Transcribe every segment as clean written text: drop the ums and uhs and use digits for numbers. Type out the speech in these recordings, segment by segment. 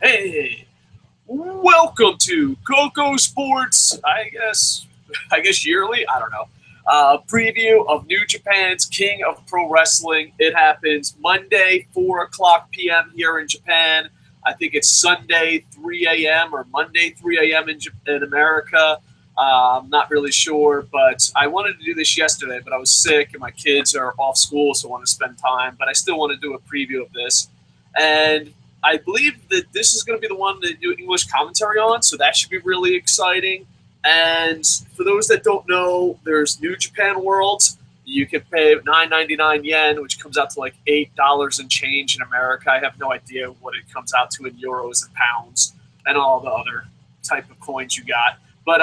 Hey, welcome to KocoSports. I guess yearly. I don't know. Preview of New Japan's King of Pro Wrestling. It happens Monday, 4:00 p.m. here in Japan. I think it's Sunday, 3 a.m. or Monday, 3 a.m. in America. I'm not really sure, but I wanted to do this yesterday, but I was sick and my kids are off school, so I want to spend time. But I still want to do a preview of this. And I believe that this is going to be the one to do English commentary on, so that should be really exciting. And for those that don't know, there's New Japan World. You can pay $9.99 yen, which comes out to like $8 and change in America. I have no idea what it comes out to in euros and pounds and all the other type of coins you got. But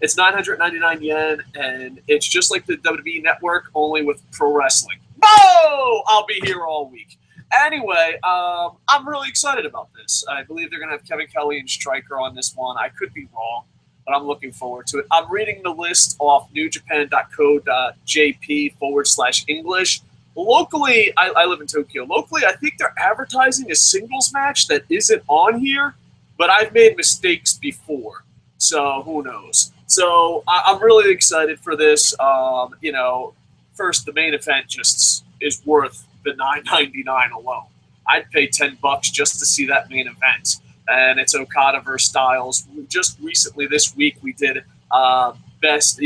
it's 999 yen, and it's just like the WWE Network, only with pro wrestling. Whoa! I'll be here all week. Anyway, I'm really excited about this. I believe they're going to have Kevin Kelly and Stryker on this one. I could be wrong, but I'm looking forward to it. I'm reading the list off newjapan.co.jp/English. Locally, I live in Tokyo. Locally, I think they're advertising a singles match that isn't on here, but I've made mistakes before. So who knows? So I'm really excited for this. First, the main event just is worth the $9.99 alone. I'd pay $10 just to see that main event. And it's Okada versus Styles. Just recently this week we did the best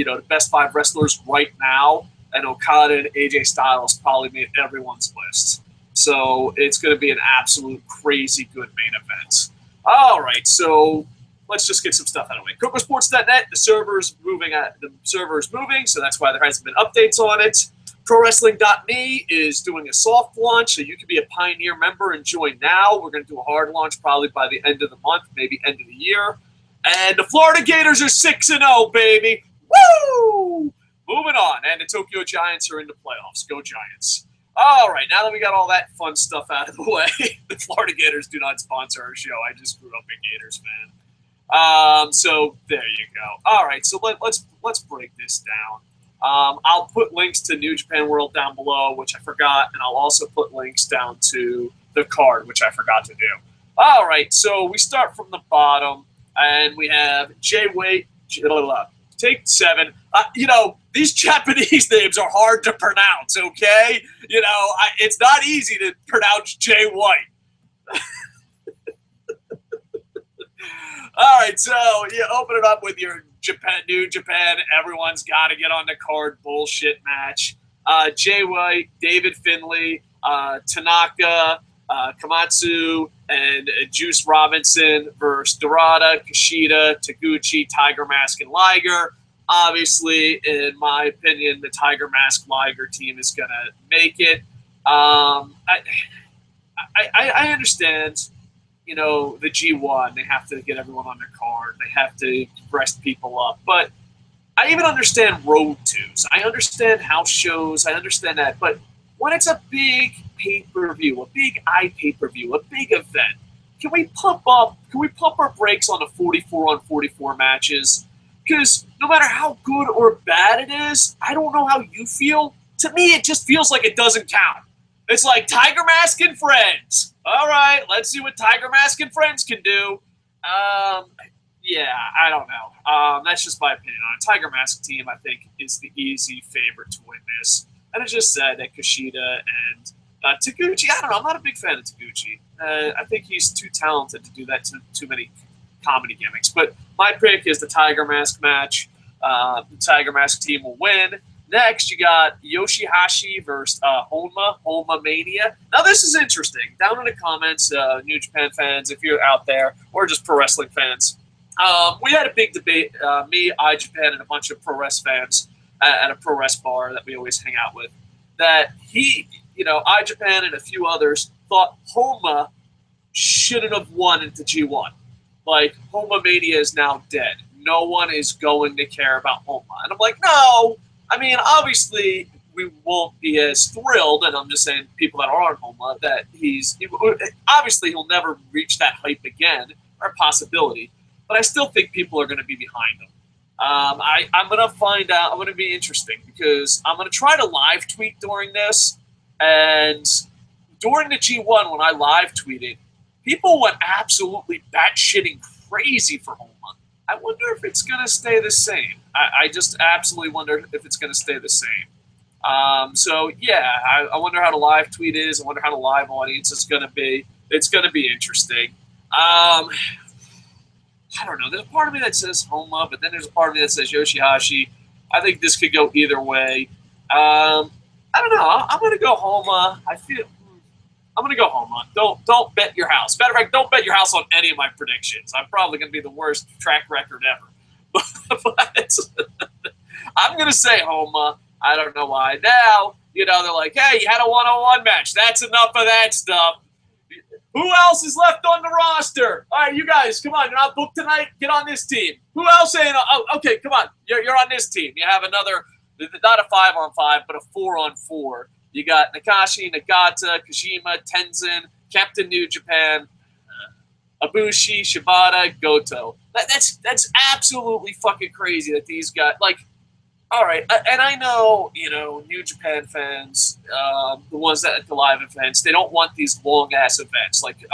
5 wrestlers right now, and Okada and AJ Styles probably made everyone's list. So it's going to be an absolute crazy good main event. All right, so let's just get some stuff out of the way. KocoSports.net, the server is moving, so that's why there hasn't been updates on it. ProWrestling.me is doing a soft launch, so you can be a Pioneer member and join now. We're going to do a hard launch probably by the end of the month, maybe end of the year. And the Florida Gators are 6-0, baby. Woo! Moving on. And the Tokyo Giants are in the playoffs. Go Giants. All right, now that we got all that fun stuff out of the way, the Florida Gators do not sponsor our show. I just grew up a Gators fan. So there you go. All right, so let's break this down. I'll put links to New Japan World down below, which I forgot, and I'll also put links down to the card, which I forgot to do. All right, so we start from the bottom, and we have take 7. These Japanese names are hard to pronounce, okay? It's not easy to pronounce Jay White. All right, so you open it up with your New Japan, everyone's got to get on the card bullshit match. Jay White, David Finlay, Tanaka, Komatsu, and Juice Robinson versus Dorada, Kushida, Taguchi, Tiger Mask, and Liger. Obviously, in my opinion, the Tiger Mask Liger team is going to make it. I understand. The G1, they have to get everyone on their card. They have to rest people up. But I even understand road twos. I understand house shows. I understand that. But when it's a big pay-per-view, a big pay-per-view, a big event, can we pump our brakes on the 44-on-44 matches? Because no matter how good or bad it is, I don't know how you feel. To me, it just feels like it doesn't count. It's like Tiger Mask and Friends. All right, let's see what Tiger Mask and Friends can do. I don't know. That's just my opinion on it. Tiger Mask team, I think, is the easy favorite to win this. And it's just sad that Kushida and Taguchi, I don't know. I'm not a big fan of Taguchi. I think he's too talented to do that to too many comedy gimmicks. But my pick is the Tiger Mask match. The Tiger Mask team will win. Next, you got Yoshihashi versus Homa Mania. Now, this is interesting. Down in the comments, New Japan fans, if you're out there, or just pro wrestling fans, we had a big debate, me, iJapan, and a bunch of pro wrestling fans at a pro wrestling bar that we always hang out with, that iJapan and a few others thought Homa shouldn't have won into G1. Like, Homa Mania is now dead. No one is going to care about Homa. And I'm like, no. I mean, obviously, we won't be as thrilled, and I'm just saying people that are on Homa, that obviously he'll never reach that hype again, or possibility, but I still think people are going to be behind him. I'm going to find out, I'm going to be interesting, because I'm going to try to live tweet during this, and during the G1, when I live tweeted, people went absolutely batshitting crazy for Homa. I wonder if it's going to stay the same. I just absolutely wonder if it's going to stay the same. So, yeah, I wonder how the live tweet is. I wonder how the live audience is going to be. It's going to be interesting. I don't know. There's a part of me that says Homa, but then there's a part of me that says Yoshihashi. I think this could go either way. I don't know. I'm going to go Homa. I'm going to go Homa. Don't bet your house. Matter of fact, don't bet your house on any of my predictions. I'm probably going to be the worst track record ever. But I'm going to say Homa. I don't know why. Now, they're like, hey, you had a one-on-one match. That's enough of that stuff. Who else is left on the roster? All right, you guys, come on. You're not booked tonight? Get on this team. Who else ain't? Oh, okay, come on. You're on this team. You have another, not a 5-on-5, but a 4-on-4. You got Tanahashi, Nagata, Kojima, Tenzin, Captain New Japan, Ibushi, Shibata, Goto. That's absolutely fucking crazy that these guys, like, all right, and I know, New Japan fans, the ones that at the live events, they don't want these long-ass events. Like,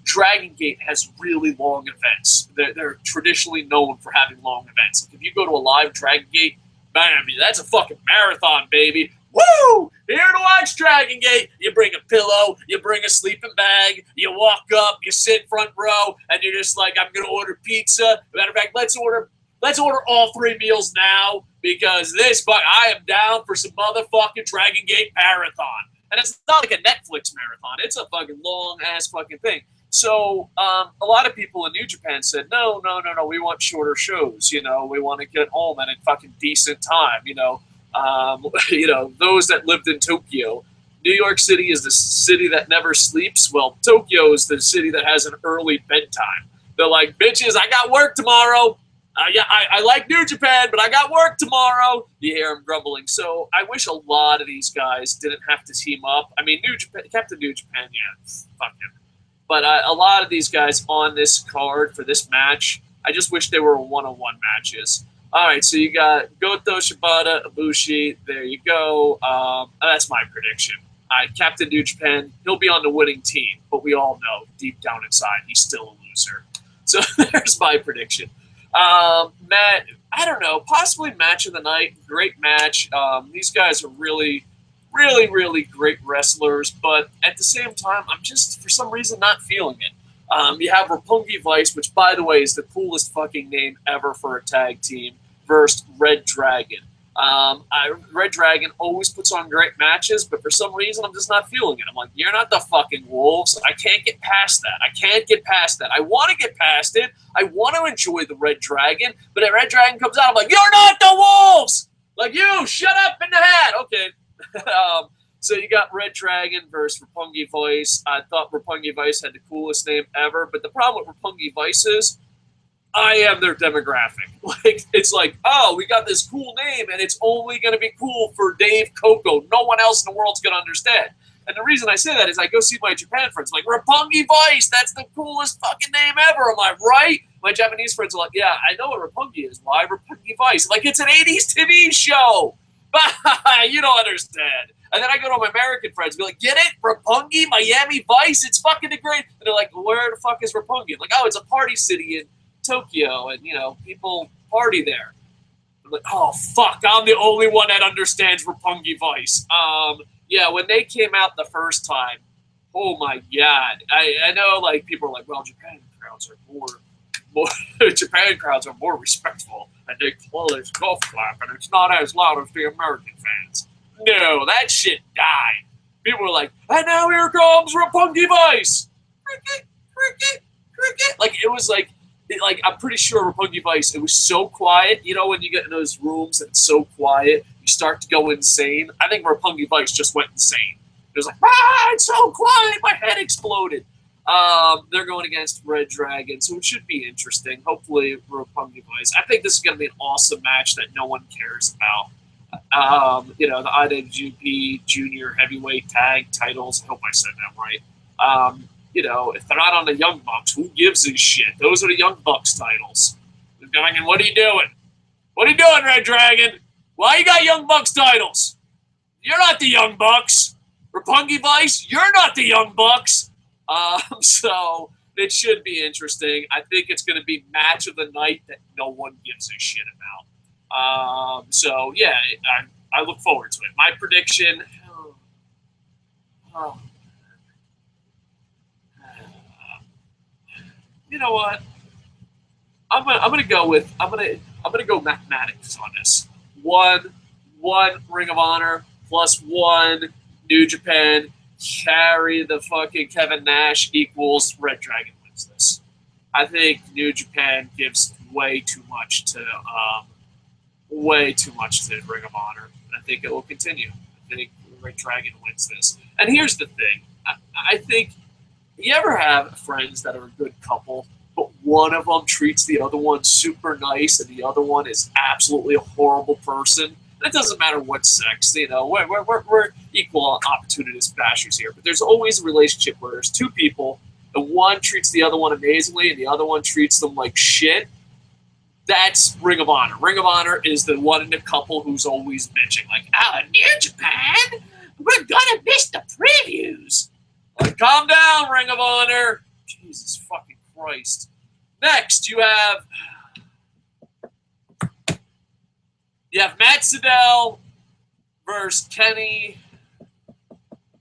Dragon Gate has really long events. They're traditionally known for having long events. Like, if you go to a live Dragon Gate, man, that's a fucking marathon, baby. Woo! Here to watch Dragon Gate. You bring a pillow, you bring a sleeping bag, you walk up, you sit front row, and you're just like, I'm going to order pizza. Matter of fact, let's order all 3 meals now, because I am down for some motherfucking Dragon Gate marathon. And it's not like a Netflix marathon. It's a fucking long-ass fucking thing. So a lot of people in New Japan said, no, we want shorter shows. We want to get home at a fucking decent time. Those that lived in Tokyo. New York City is the city that never sleeps. Well, Tokyo is the city that has an early bedtime. They're like, bitches, I got work tomorrow. I like New Japan, but I got work tomorrow. You hear them grumbling. So I wish a lot of these guys didn't have to team up. I mean, Captain New Japan, yeah, fuck him. But a lot of these guys on this card for this match, I just wish they were one-on-one matches. All right, so you got Goto, Shibata, Ibushi. There you go. That's my prediction. Captain New Japan, he'll be on the winning team, but we all know deep down inside he's still a loser. So there's my prediction. Matt, I don't know, possibly match of the night. Great match. These guys are really, really, really great wrestlers, but at the same time, I'm just, for some reason, not feeling it. You have Roppongi Vice, which, by the way, is the coolest fucking name ever for a tag team, versus Red Dragon. Red Dragon always puts on great matches, but for some reason, I'm just not feeling it. I'm like, you're not the fucking Wolves. I can't get past that. I want to get past it. I want to enjoy the Red Dragon, but if Red Dragon comes out, I'm like, you're not the Wolves! Like, you, shut up in the hat! Okay. So you got Red Dragon versus Roppongi Vice. I thought Roppongi Vice had the coolest name ever, but the problem with Roppongi Vice is I am their demographic. Like, it's like, oh, we got this cool name, and it's only going to be cool for Dave Koco. No one else in the world's going to understand. And the reason I say that is I go see my Japan friends, like, Roppongi Vice, that's the coolest fucking name ever. Am I right? My Japanese friends are like, yeah, I know what Roppongi is. Why Roppongi Vice? Like, it's an 80s TV show. You don't understand. And then I go to my American friends, be like, get it? Roppongi, Miami Vice? It's fucking the great. And they're like, where the fuck is Roppongi? I'm like, oh, it's a party city in Tokyo, and, people party there. I'm like, oh, fuck, I'm the only one that understands Roppongi Vice. Yeah, when they came out the first time, oh my God. I know, like, people are like, well, Japan crowds are more Japan crowds are more respectful, and they call this golf clap, and it's not as loud as the American fans. No, that shit died. People were like, and now here comes Roppongi Vice. Cricket, cricket, cricket. Like, it was like, I'm pretty sure Roppongi Vice, it was so quiet. When you get in those rooms and it's so quiet, you start to go insane. I think Roppongi Vice just went insane. It was like, it's so quiet, my head exploded. They're going against Red Dragon, so it should be interesting. Hopefully, Roppongi Vice. I think this is going to be an awesome match that no one cares about. The IWGP Junior Heavyweight Tag titles. I hope I said that right. If they're not on the Young Bucks, who gives a shit? Those are the Young Bucks titles. Dragon, what are you doing? What are you doing, Red Dragon? Why you got Young Bucks titles? You're not the Young Bucks. Roppongi Vice, you're not the Young Bucks. So it should be interesting. I think it's going to be match of the night that no one gives a shit about. So yeah, I look forward to it. My prediction. Oh, you know what? I'm gonna go mathematics on this. One Ring of Honor plus one New Japan carry the fucking Kevin Nash equals Red Dragon wins this. I think New Japan gives way too much to Ring of Honor, and I think it will continue. I think Red Dragon wins this. And here's the thing: I think you ever have friends that are a good couple, but one of them treats the other one super nice, and the other one is absolutely a horrible person. It doesn't matter what sex, you know, we're equal opportunist bashers here. But there's always a relationship where there's two people, and one treats the other one amazingly, and the other one treats them like shit. That's Ring of Honor. Ring of Honor is the one in the couple who's always bitching, like, New Japan, we're gonna miss the previews. Like, calm down, Ring of Honor. Jesus fucking Christ. Next, you have Matt Sadel versus Kenny.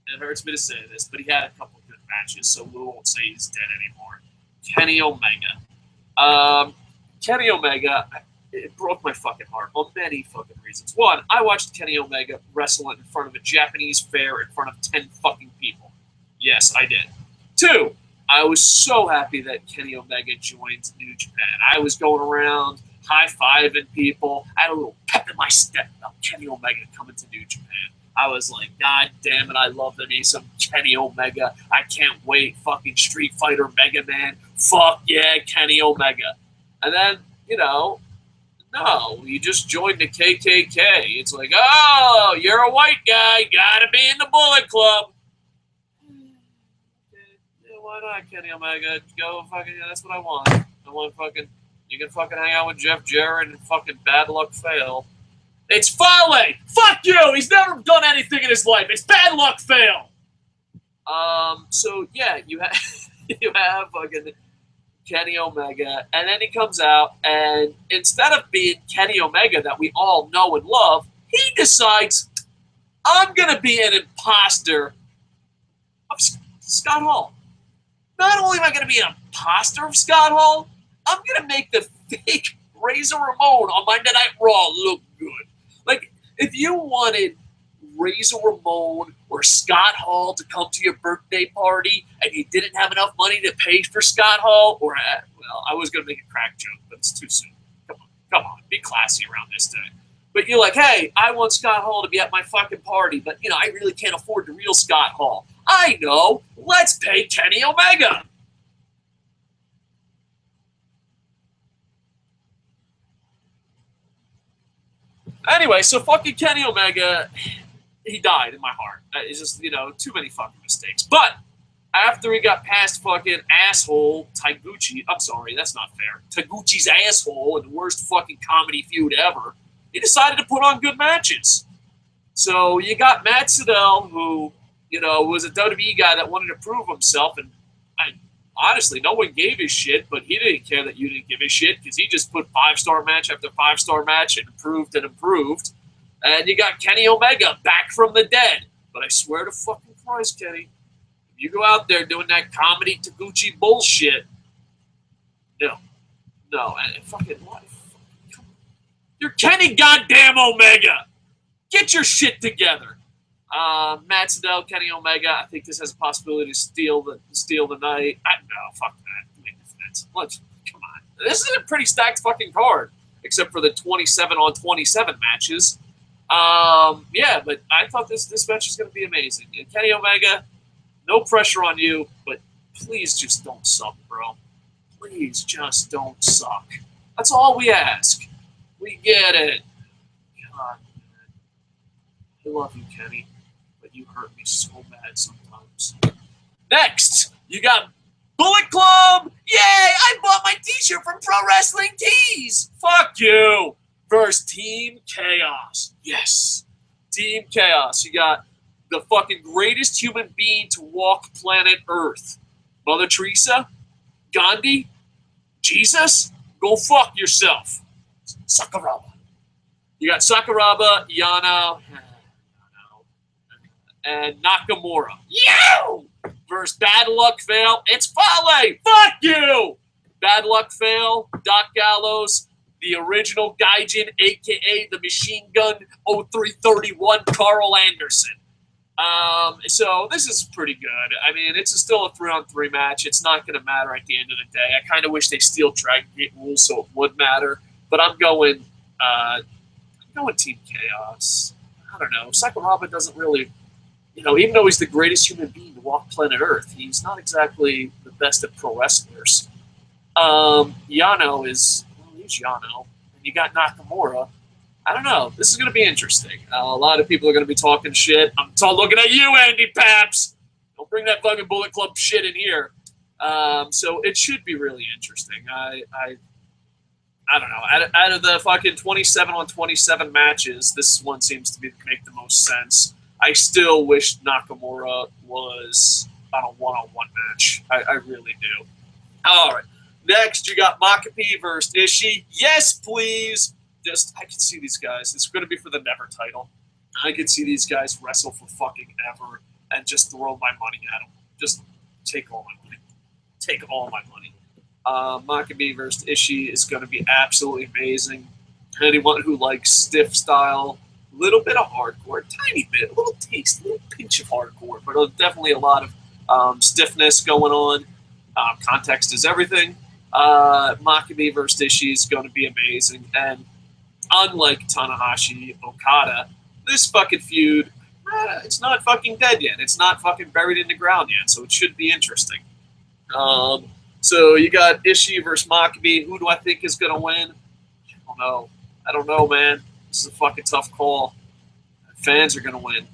It hurts me to say this, but he had a couple of good matches, so we won't say he's dead anymore. Kenny Omega. Kenny Omega, it broke my fucking heart on many fucking reasons. One, I watched Kenny Omega wrestle in front of a Japanese fair in front of 10 fucking people. Yes, I did. Two, I was so happy that Kenny Omega joined New Japan. I was going around high-fiving people. I had a little pep in my step about Kenny Omega coming to New Japan. I was like, God damn it, I love me some Kenny Omega. I can't wait. Fucking Street Fighter Mega Man. Fuck yeah, Kenny Omega. And then, you know, no, you just joined the KKK. It's like, oh, you're a white guy. Gotta be in the Bullet Club. Yeah, why not, Kenny Omega? Go fucking, yeah, that's what I want. I want fucking, you can fucking hang out with Jeff Jarrett and fucking Bad Luck Fail. It's Fale! Fuck you! He's never done anything in his life. It's Bad Luck Fail! So, yeah, you have fucking Kenny Omega, and then he comes out, and instead of being Kenny Omega that we all know and love, he decides, I'm going to be an imposter of Scott Hall. Not only am I going to be an imposter of Scott Hall, I'm going to make the fake Razor Ramon on Monday Night Raw look good. Like, if you wanted Razor Ramon or Scott Hall to come to your birthday party and you didn't have enough money to pay for Scott Hall, or, well, I was going to make a crack joke, but it's too soon. Come on, be classy around this day. But you're like, hey, I want Scott Hall to be at my fucking party, but, you know, I really can't afford the real Scott Hall. I know. Let's pay Kenny Omega. Anyway, so fucking Kenny Omega, he died in my heart. It's just, you know, too many fucking mistakes. But after he got past fucking asshole Taguchi, I'm sorry, that's not fair. Taguchi's asshole in the worst fucking comedy feud ever, he decided to put on good matches. So you got Matt Sadel, who, you know, was a WWE guy that wanted to prove himself, and honestly, no one gave a shit, but he didn't care that you didn't give a shit because he just put 5-star match after 5-star match and improved and improved. And you got Kenny Omega back from the dead. But I swear to fucking Christ, Kenny, if you go out there doing that comedy Taguchi bullshit, no, and fucking what? You're Kenny goddamn Omega. Get your shit together. Matt Sadel, Kenny Omega. I think this has a possibility to steal the night. No, fuck that. Let's come on. This is a pretty stacked fucking card, except for the 27-on-27 matches. Yeah, but I thought this match is going to be amazing. And Kenny Omega, no pressure on you, but please just don't suck, bro. Please just don't suck. That's all we ask. We get it. God, man. I love you, Kenny. You hurt me so bad sometimes. Next, you got Bullet Club. Yay! I bought my t-shirt from Pro Wrestling Tees. Fuck you. Versus Team Chaos. Yes. Team Chaos. You got the fucking greatest human being to walk planet Earth. Mother Teresa? Gandhi? Jesus? Go fuck yourself. Sakuraba. You got Sakuraba, Yano, and Nakamura. You! Versus Bad Luck Fail. It's Fale. Fuck you! Bad Luck Fail, Doc Gallows, the original Gaijin, a.k.a. the Machine Gun 0331, Carl Anderson. So this is pretty good. I mean, it's still a 3-on-3 match. It's not going to matter at the end of the day. I kind of wish they still Dragon Gate rules so it would matter. But I'm going Team Chaos. I don't know. Sakuraba doesn't really, even though he's the greatest human being to walk planet Earth, he's not exactly the best at pro wrestlers. Yano is, he's Yano. And you got Nakamura. I don't know. This is going to be interesting. A lot of people are going to be talking shit. I'm looking at you, Andy Paps. Don't bring that fucking Bullet Club shit in here. So it should be really interesting. I don't know. Out of the fucking 27-on-27 matches, this one seems to make the most sense. I still wish Nakamura was on a one-on-one match. I really do. All right. Next, you got Makabe versus Ishi. Yes, please. I can see these guys. It's going to be for the Never title. I can see these guys wrestle for fucking ever and just throw my money at them. Just take all my money. Take all my money. Makabe versus Ishi is going to be absolutely amazing. Anyone who likes stiff style, a little bit of hardcore, tiny bit, a little taste, a little pinch of hardcore, but definitely a lot of stiffness going on. Context is everything. Makabe versus Ishi is going to be amazing. And unlike Tanahashi, Okada, this fucking feud, it's not fucking dead yet. It's not fucking buried in the ground yet, so it should be interesting. So you got Ishii versus Makabe. Who do I think is going to win? I don't know, man. This is a fucking tough call. Fans are going to win.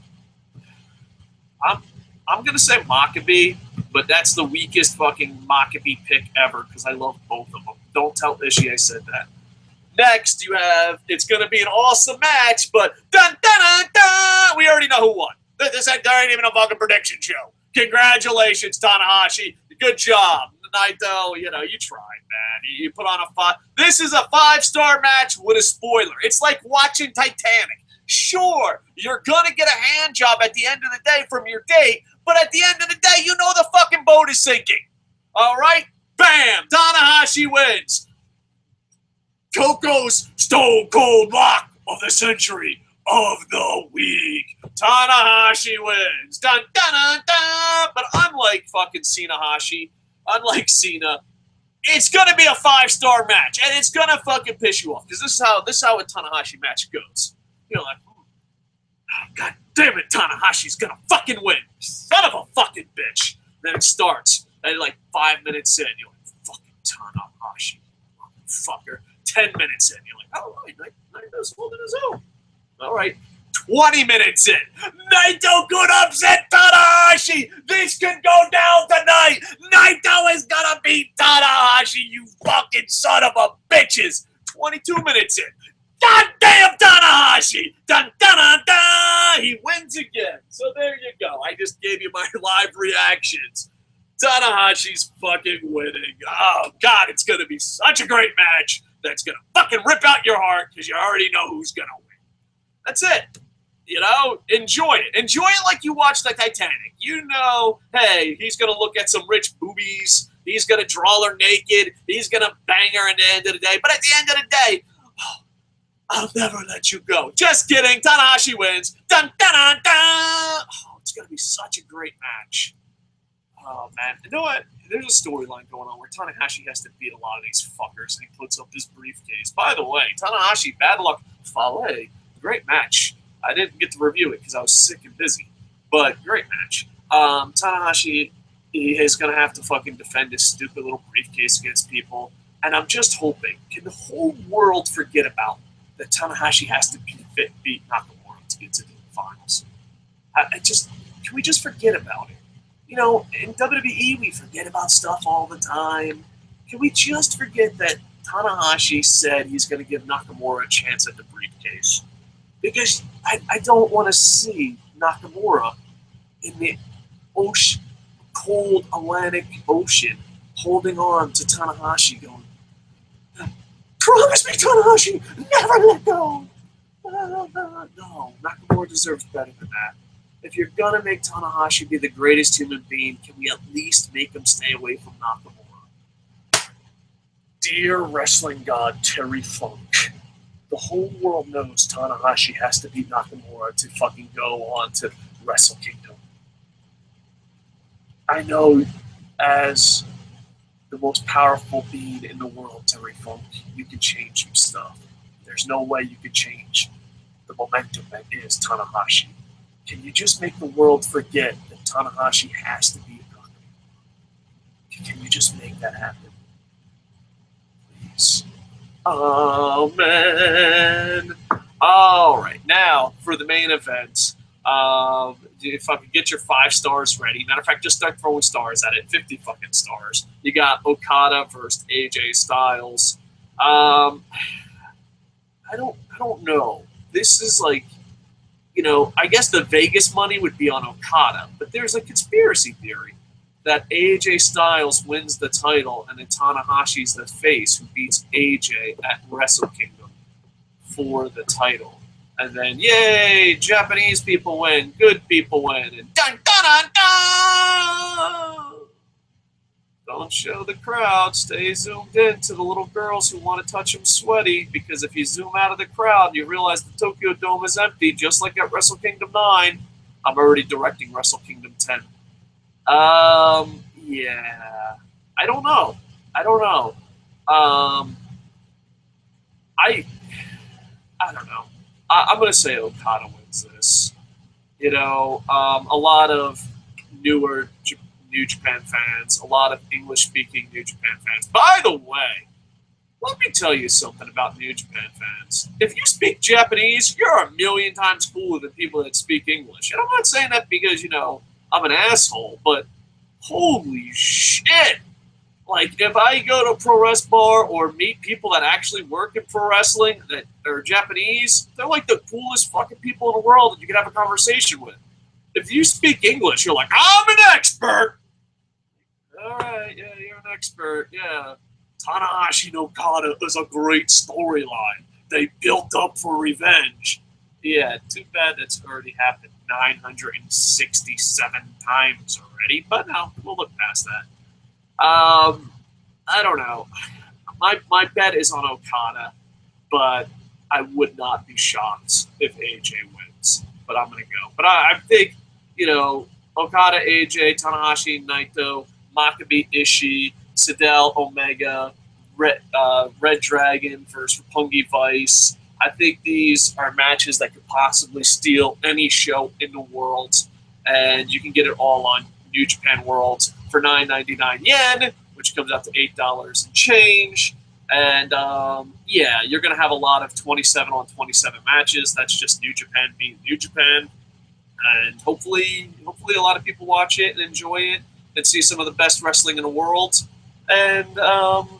I'm going to say Makabe, but that's the weakest fucking Makabe pick ever because I love both of them. Don't tell Ishii I said that. Next, you have, it's going to be an awesome match, but dun, dun, dun, dun, we already know who won. There ain't even a fucking prediction show. Congratulations, Tanahashi. Good job. Naito, you tried, man. You put on a 5. This is a 5-star match with a spoiler. It's like watching Titanic. Sure, you're going to get a hand job at the end of the day from your date, but at the end of the day, you know the fucking boat is sinking. All right? Bam! Tanahashi wins. Koco's Stone Cold Lock of the Century of the Week. Tanahashi wins. Dun, dun, dun, dun. But unlike fucking Cena-Hashi, unlike Cena, it's going to be a 5-star match, and it's going to fucking piss you off, because this is how a Tanahashi match goes. Like, oh, God damn it, Tanahashi's going to fucking win. Son of a fucking bitch. Then it starts, and like 5 minutes in, you're like, fucking Tanahashi, fucker. 10 minutes in, you're like, all right, Naito's holding his own. All right, 20 minutes in, Naito could upset Tanahashi. This could go down tonight. Naito is gonna beat Tanahashi, you fucking son of a bitches. 22 minutes in, goddamn Tanahashi. Dun, dun, dun, dun. He wins again. So there you go. I just gave you my live reactions. Tanahashi's fucking winning. Oh, God, it's going to be such a great match that's going to fucking rip out your heart because you already know who's going to win. That's it. Enjoy it. Enjoy it like you watched the Titanic. Hey, he's going to look at some rich boobies. He's going to draw her naked. He's going to bang her at the end of the day. But at the end of the day, I'll never let you go. Just kidding. Tanahashi wins. Dun, dun, dun, dun. Oh, it's going to be such a great match. Oh, man. You know what? There's a storyline going on where Tanahashi has to beat a lot of these fuckers, and he puts up his briefcase. By the way, Tanahashi, Bad Luck Fale, great match. I didn't get to review it because I was sick and busy, but great match. Tanahashi is going to have to fucking defend his stupid little briefcase against people, and I'm just hoping, can the whole world forget about that Tanahashi has to beat Nakamura to get to the finals? Can we just forget about it? In WWE, we forget about stuff all the time. Can we just forget that Tanahashi said he's going to give Nakamura a chance at the briefcase? Because I don't want to see Nakamura in the ocean of cold Atlantic Ocean, holding on to Tanahashi, going, "Promise me, Tanahashi, never let go." No, Nakamura deserves better than that. If you're gonna make Tanahashi be the greatest human being, can we at least make him stay away from Nakamura? Dear wrestling god Terry Funk, the whole world knows Tanahashi has to beat Nakamura to fucking go on to Wrestle Kingdom. I know, as the most powerful being in the world, Terry Funk, you can change some stuff. There's no way you can change the momentum that is Tanahashi. Can you just make the world forget that Tanahashi has to be Nakamura? Can you just make that happen? Please. Amen. All right, now for the main event. If I could get your 5 stars ready. Matter of fact, just start throwing stars at it. 50 fucking stars. You got Okada versus AJ Styles. I don't know. This is like, I guess the Vegas money would be on Okada, but there's a conspiracy theory that AJ Styles wins the title and then Tanahashi's the face who beats AJ at Wrestle Kingdom for the title. And then, yay, Japanese people win, good people win, and dun dun dun dun! Don't show the crowd, stay zoomed in to the little girls who want to touch them sweaty, because if you zoom out of the crowd, you realize the Tokyo Dome is empty, just like at Wrestle Kingdom 9. I'm already directing Wrestle Kingdom 10. Yeah. I don't know. I don't know. I don't know. I'm going to say Okada wins this. A lot of newer New Japan fans, a lot of English-speaking New Japan fans. By the way, let me tell you something about New Japan fans. If you speak Japanese, you're a million times cooler than people that speak English. And I'm not saying that because, I'm an asshole, but holy shit. Like, if I go to a pro wrestling bar or meet people that actually work in pro wrestling that are Japanese, they're like the coolest fucking people in the world that you can have a conversation with. If you speak English, you're like, I'm an expert. All right, yeah, you're an expert, yeah. Tanahashi and Okada is a great storyline. They built up for revenge. Yeah, too bad that's already happened 967 times already, but no, we'll look past that. I don't know. My bet is on Okada, but I would not be shocked if AJ wins. But I'm going to go. But I think, Okada, AJ, Tanahashi, Naito, Makabe, Ishi, Sadel, Omega, Red Dragon versus Roppongi Vice. I think these are matches that could possibly steal any show in the world. And you can get it all on New Japan World for 9.99 yen, which comes out to $8 and change. And you're going to have a lot of 27 on 27 matches. That's just New Japan being New Japan. And hopefully a lot of people watch it and enjoy it and see some of the best wrestling in the world. And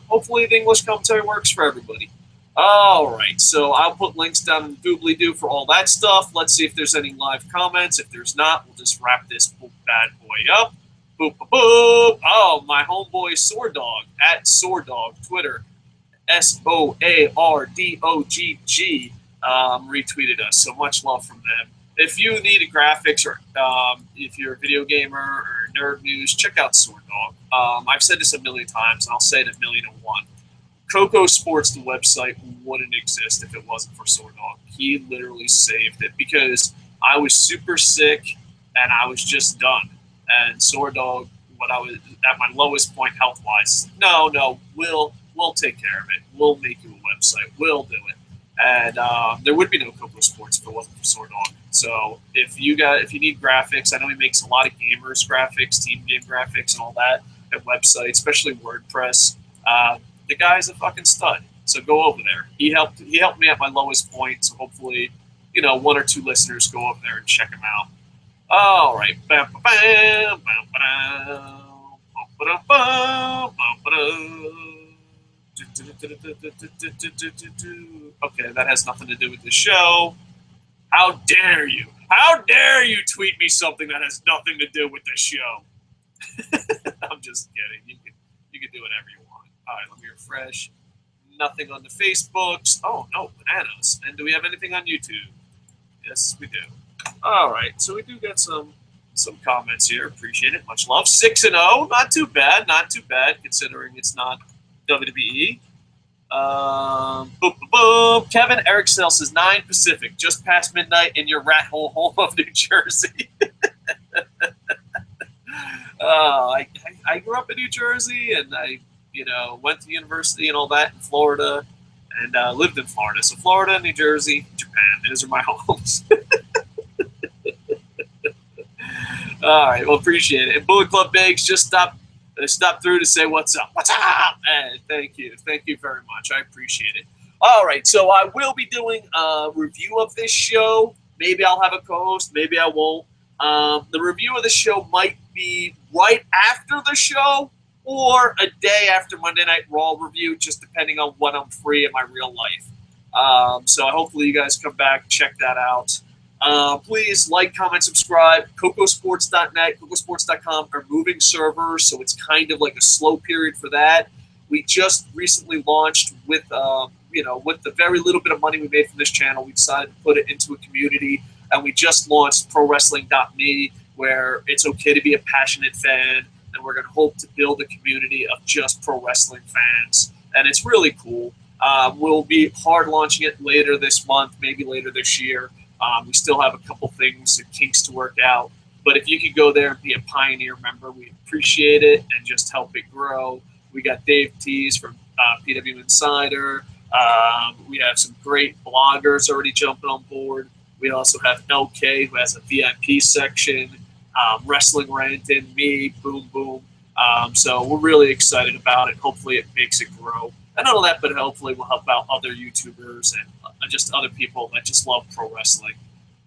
hopefully the English commentary works for everybody. All right, so I'll put links down in the doobly-doo for all that stuff. Let's see if there's any live comments. If there's not, we'll just wrap this bad boy up. Boop, boop, boop. Oh, my homeboy Sword Dog, at Sword Dog, Twitter, SOARDOGG, retweeted us. So much love from them. If you need a graphics or if you're a video gamer or nerd news, check out Sword Dog. I've said this a million times, and I'll say it 1,000,001. KocoSports, the website, wouldn't exist if it wasn't for Sword Dog. He literally saved it because I was super sick and I was just done. And Sword Dog, when I was at my lowest point health-wise, no, we'll take care of it. We'll make you a website. We'll do it. And there would be no KocoSports if it wasn't for Sword Dog. So if you need graphics, I know he makes a lot of gamers graphics, team game graphics, and all that, and websites, especially WordPress. The guy's a fucking stud. So go over there. He helped me at my lowest point. So hopefully, 1 or 2 listeners go over there and check him out. All right. Okay, that has nothing to do with the show. How dare you? How dare you tweet me something that has nothing to do with the show? I'm just kidding. You can do whatever you want. All right, let me refresh. Nothing on the Facebooks. Oh, no, bananas. And do we have anything on YouTube? Yes, we do. All right, so we do get some comments here. Appreciate it. Much love. 6-0. Not too bad. Not too bad, considering it's not WWE. Boom, boom, boom. Kevin Eric Snell says 9 Pacific, just past midnight in your rat hole home of New Jersey. I grew up in New Jersey, and I went to university and all that in Florida, and lived in Florida. So Florida, New Jersey, Japan. Those are my homes. All right, well, appreciate it. And Bullet Club Bakes just stopped through to say what's up. What's up? And thank you very much. I appreciate it. All right, so I will be doing a review of this show. Maybe I'll have a co-host. Maybe I won't. The review of the show might be right after the show or a day after Monday Night Raw review, just depending on when I'm free in my real life. So hopefully you guys come back, check that out. Please like, comment, subscribe. KocoSports.net, KocoSports.com are moving servers, so it's kind of like a slow period for that. We just recently launched with the very little bit of money we made from this channel, we decided to put it into a community, and we just launched ProWrestling.me, where it's okay to be a passionate fan, and we're going to hope to build a community of just pro wrestling fans, and it's really cool. We'll be hard launching it later this month, maybe later this year. We still have a couple things and kinks to work out. But if you could go there and be a Pioneer member, we appreciate it and just help it grow. We got Dave Tees from PW Insider. We have some great bloggers already jumping on board. We also have LK, who has a VIP section, Wrestling Ranting, me, Boom Boom. So we're really excited about it. Hopefully it makes it grow. And not only that, but hopefully we'll help out other YouTubers and just other people that just love pro wrestling.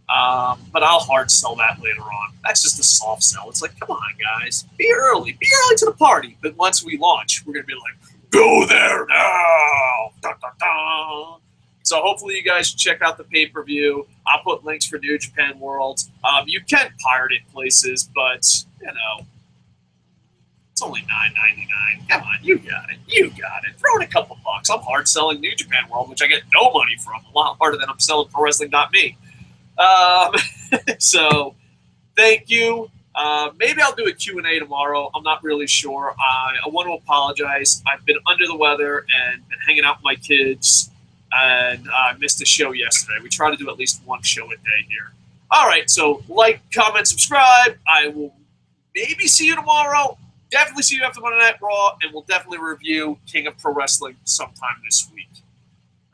But I'll hard sell that later on. That's just a soft sell. It's like, come on, guys. Be early to the party. But once we launch, we're going to be like, go there now. Dun, dun, dun. So hopefully you guys check out the pay-per-view. I'll put links for New Japan World. You can pirate it places, but, it's only $9.99. Come on, you got it. Throw in a couple bucks. I'm hard selling New Japan World, which I get no money from. A lot harder than I'm selling ProWrestling.me. So, thank you. Maybe I'll do a Q&A tomorrow. I'm not really sure. I want to apologize. I've been under the weather and been hanging out with my kids, and I missed a show yesterday. We try to do at least one show a day here. All right, so like, comment, subscribe. I will maybe see you tomorrow. Definitely see you after Monday Night Raw, and we'll definitely review King of Pro Wrestling sometime this week.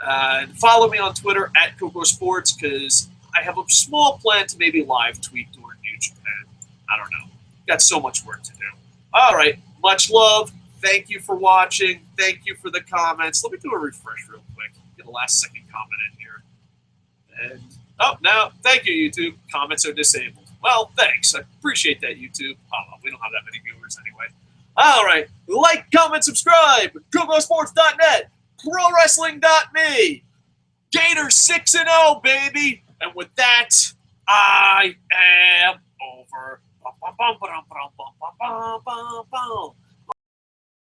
And follow me on Twitter at KocoSports, because I have a small plan to maybe live tweet during New Japan. I don't know. Got so much work to do. All right. Much love. Thank you for watching. Thank you for the comments. Let me do a refresh real quick. Get a last second comment in here. And now, thank you, YouTube. Comments are disabled. Well, thanks. I appreciate that, YouTube. Oh, we don't have that many viewers anyway. All right. Like, comment, subscribe. KocoSports.net. ProWrestling.me. Gator 6-0, baby. And with that, I am over.